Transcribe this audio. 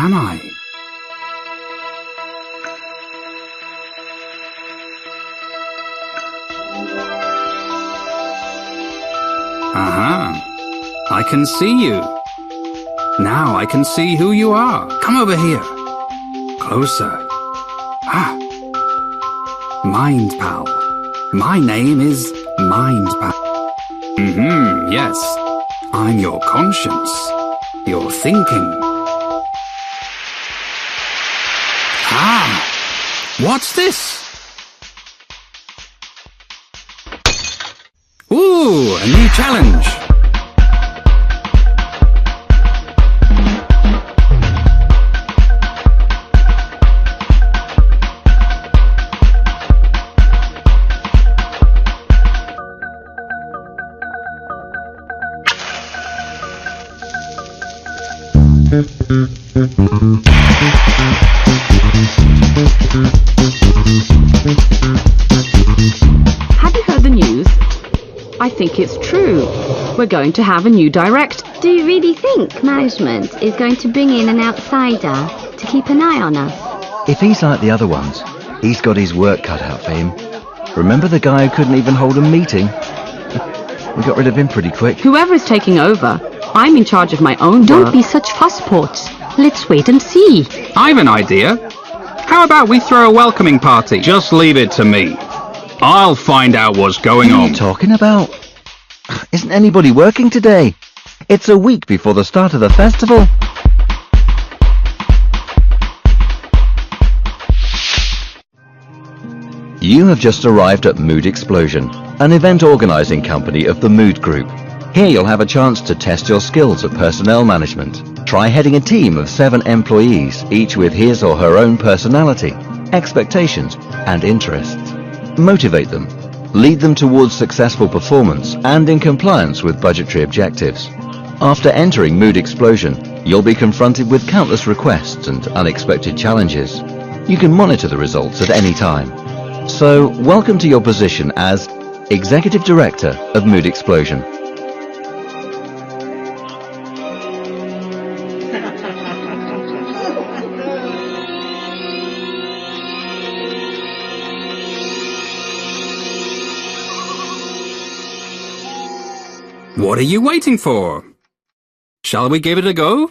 am I? Aha! I can see you. Now I can see who you are. Come over here. Closer. Ah! Mind Pal. My name is Mind Pal. Yes. I'm your conscience. Your thinking. Ah! What's this? Ooh, a new challenge. Have you heard the news? I think it's true. We're going to have a new director. Do you really think management is going to bring in an outsider to keep an eye on us? If he's like the other ones, he's got his work cut out for him. Remember the guy who couldn't even hold a meeting? We got rid of him pretty quick. Whoever is taking over, I'm in charge of my own work. Don't be such fusspots. Let's wait and see. I've an idea. How about we throw a welcoming party? Just leave it to me. I'll find out what's going What are on. you talking about? Isn't anybody working today? It's a week before the start of the festival. You have just arrived at Mood Explosion, an event organising company of the Mood Group. Here you'll have a chance to test your skills at personnel management. Try heading a team of 7 employees, each with his or her own personality, expectations and interests. Motivate them. Lead them towards successful performance and in compliance with budgetary objectives. After entering Mood Explosion, you'll be confronted with countless requests and unexpected challenges. You can monitor the results at any time. So, welcome to your position as Executive Director of Mood Explosion. What are you waiting for? Shall we give it a go?